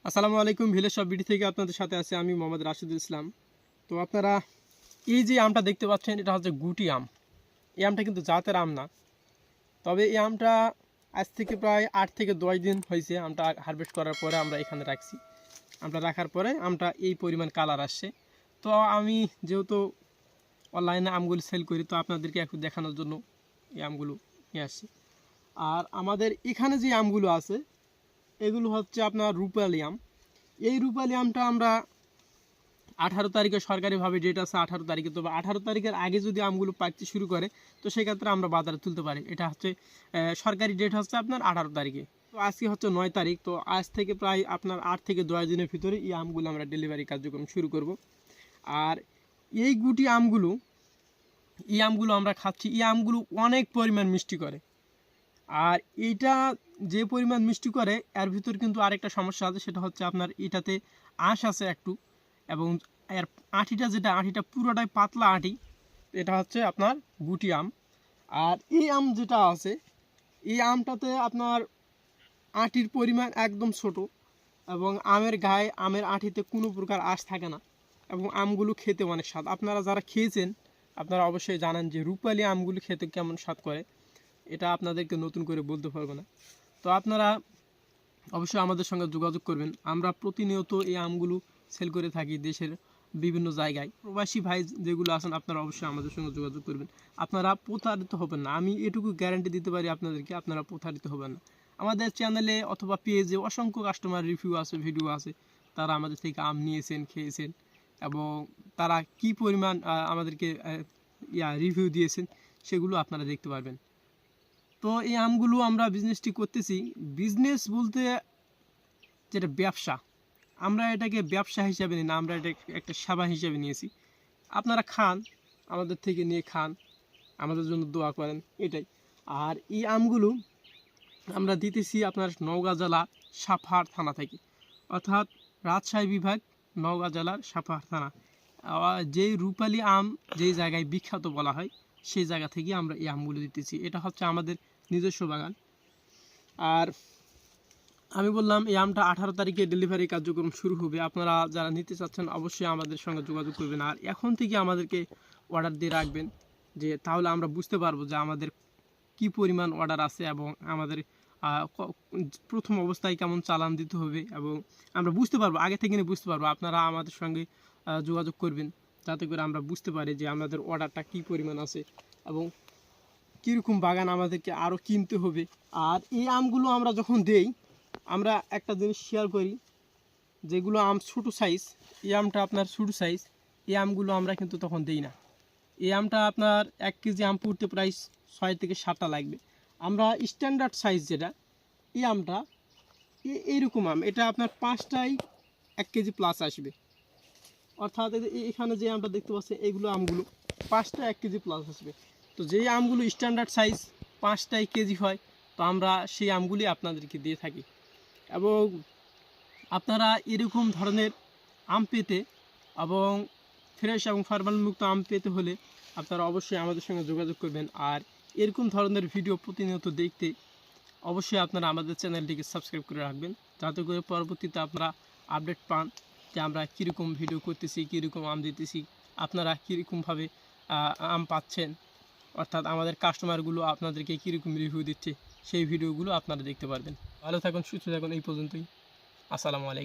আসসালামু আলাইকুম। ভিলেজ সব বিডি থেকে আপনাদের সাথে আছে আমি মোহাম্মদ রাশিদুল ইসলাম। তো আপনারা এই যে আমটা দেখতে পাচ্ছেন, এটা হচ্ছে গুটি আম। এই আমটা কিন্তু জাতের আম না, তবে এই আমটা আজ থেকে প্রায় 8 থেকে 10 দিন হয়েছে আমটা হারভেস্ট করার পরে আমরা এখানে রাখছি। আমটা রাখার পরে আমটা এই পরিমাণ কালার আসছে। তো আমি যেহেতু অনলাইনে আমগুলো সেল করি, তো আপনাদেরকে একটু দেখানোর জন্য এই আমগুলো নিয়ে আসছি। আর আমাদের এখানে যে আমগুলো আছে এগুলো হচ্ছে আপনার রূপালি আম। এই রূপালি আমটা আমরা 18 তারিখে সরকারিভাবে ডেট আছে 18 তারিখে, তবে 18 তারিখের আগে যদি আমগুলো পাকতে শুরু করে তো সেক্ষেত্রে আমরা বাজারে তুলতে পারি। এটা হচ্ছে সরকারি ডেট হচ্ছে আপনার 18 তারিখে। তো আজকে হচ্ছে 9 তারিখ, তো আজ থেকে প্রায় আপনার 8 থেকে 10 দিনের ভিতরে এই আমগুলো আমরা ডেলিভারি কার্যক্রম শুরু করব। আর এই গুটি আমগুলো আমরা খাচ্ছি, এই আমগুলো অনেক পরিমাণ মিষ্টি করে। আর এইটা যে পরিমাণ মিষ্টি করে এর ভিতর কিন্তু আরেকটা সমস্যা আছে, সেটা হচ্ছে আপনার এটাতে আঁশ আছে একটু, এবং এর আঁটিটা পুরোটাই পাতলা আঁটি। এটা হচ্ছে আপনার গুটি আম। আর এই আম যেটা আছে এই আমটাতে আপনার আঁটির পরিমাণ একদম ছোট, এবং আমের গায়ে আমের আঁটিতে কোনো প্রকার আঁশ থাকে না, এবং আমগুলো খেতে অনেক স্বাদ। আপনারা যারা খেয়েছেন আপনারা অবশ্যই জানেন যে রূপালি আমগুলো খেতে কেমন স্বাদ করে, এটা আপনাদেরকে নতুন করে বলতে পারবো না। তো আপনারা অবশ্যই আমাদের সঙ্গে যোগাযোগ করবেন। আমরা প্রতিনিয়ত এই আমগুলো সেল করে থাকি দেশের বিভিন্ন জায়গায়। প্রবাসী ভাই যেগুলো আছেন আপনারা অবশ্যই আমাদের সঙ্গে যোগাযোগ করবেন। আপনারা প্রতারিত হবেন না, আমি এটুকু গ্যারান্টি দিতে পারি আপনাদেরকে, আপনারা প্রতারিত হবেন না। আমাদের চ্যানেলে অথবা পেজে অসংখ্য কাস্টমার রিভিউ আছে, ভিডিও আছে, তারা আমাদের থেকে আম নিয়েছেন, খেয়েছেন, এবং তারা কি পরিমাণ আমাদেরকে রিভিউ দিয়েছেন সেগুলো আপনারা দেখতে পারবেন। তো এই আমগুলো আমরা বিজনেসটি করতেছি, বিজনেস বলতে যেটা ব্যবসা, আমরা এটাকে ব্যবসা হিসাবে নিই না, আমরা এটা একটা সেবা হিসাবে নিয়েছি। আপনারা খান, আমাদের থেকে নিয়ে খান, আমাদের জন্য দোয়া করেন, এটাই। আর এই আমগুলো আমরা দিতেছি আপনার নওগাঁ জেলা সাপাহার থানা থেকে, অর্থাৎ রাজশাহী বিভাগ, নওগাঁ জেলার সাপাহার থানা। যেই রূপালি আম যেই জায়গায় বিখ্যাত বলা হয় সেই জায়গা থেকে আমরা এই আমগুলো দিতেছি। এটা হচ্ছে আমাদের নিজস্ব বাগান। আর আমি বললাম এই আমটা 18 তারিখে ডেলিভারি কার্যক্রম শুরু হবে। আপনারা যারা নিতে চাচ্ছেন অবশ্যই আমাদের সঙ্গে যোগাযোগ করবেন, আর এখন থেকে আমাদেরকে অর্ডার দিয়ে রাখবেন, যে তাহলে আমরা বুঝতে পারবো যে আমাদের কি পরিমাণ অর্ডার আছে, এবং আমাদের প্রথম অবস্থায় কেমন চালান দিতে হবে, এবং আমরা বুঝতে পারবো, আগে থেকে বুঝতে পারবো। আপনারা আমাদের সঙ্গে যোগাযোগ করবেন যাতে করে আমরা বুঝতে পারি যে আমাদের অর্ডারটা কি পরিমাণ আছে, এবং কীরকম বাগান আমাদেরকে আরও কিনতে হবে। আর এই আমগুলো আমরা যখন দেই, আমরা একটা জিনিস শেয়ার করি, যেগুলো আম ছোটো সাইজ, এই আমটা আপনার ছোটো সাইজ, এই আমগুলো আমরা কিন্তু তখন দেই না। এই আমটা আপনার 1 কেজি আম পুড়তে প্রায় 6 থেকে 7টা লাগবে। আমরা স্ট্যান্ডার্ড সাইজ যেটা, এই আমটা এইরকম আম, এটা আপনার 5টাই 1 কেজি প্লাস আসবে। অর্থাৎ এখানে যে আমটা দেখতে পাচ্ছেন এগুলো আমগুলো 5টা 1 কেজি প্লাস আসবে। তো যেই আমগুলো স্ট্যান্ডার্ড সাইজ 5টাই কেজি হয়, তো আমরা সেই আমগুলি আপনাদেরকে দিয়ে থাকি। এবং আপনারা এরকম ধরনের আম পেতে এবং ফ্রেশ এবং ফরমালিন মুক্ত আম পেতে হলে আপনারা অবশ্যই আমাদের সঙ্গে যোগাযোগ করবেন। আর এরকম ধরনের ভিডিও প্রতিনিয়ত দেখতে অবশ্যই আপনারা আমাদের চ্যানেলটিকে সাবস্ক্রাইব করে রাখবেন, যাতে করে পরবর্তীতে আপনারা আপডেট পান যে আমরা কীরকম ভিডিও করতেছি, কীরকম আম দিতেছি, আপনারা কীরকমভাবে আম পাচ্ছেন, অর্থাৎ আমাদের কাস্টমারগুলো আপনাদেরকে কীরকম রিভিউ দিচ্ছে সেই ভিডিওগুলো আপনারা দেখতে পারবেন। ভালো থাকুন, সুস্থ থাকুন, এই পর্যন্তই। আসসালামু আলাইকুম।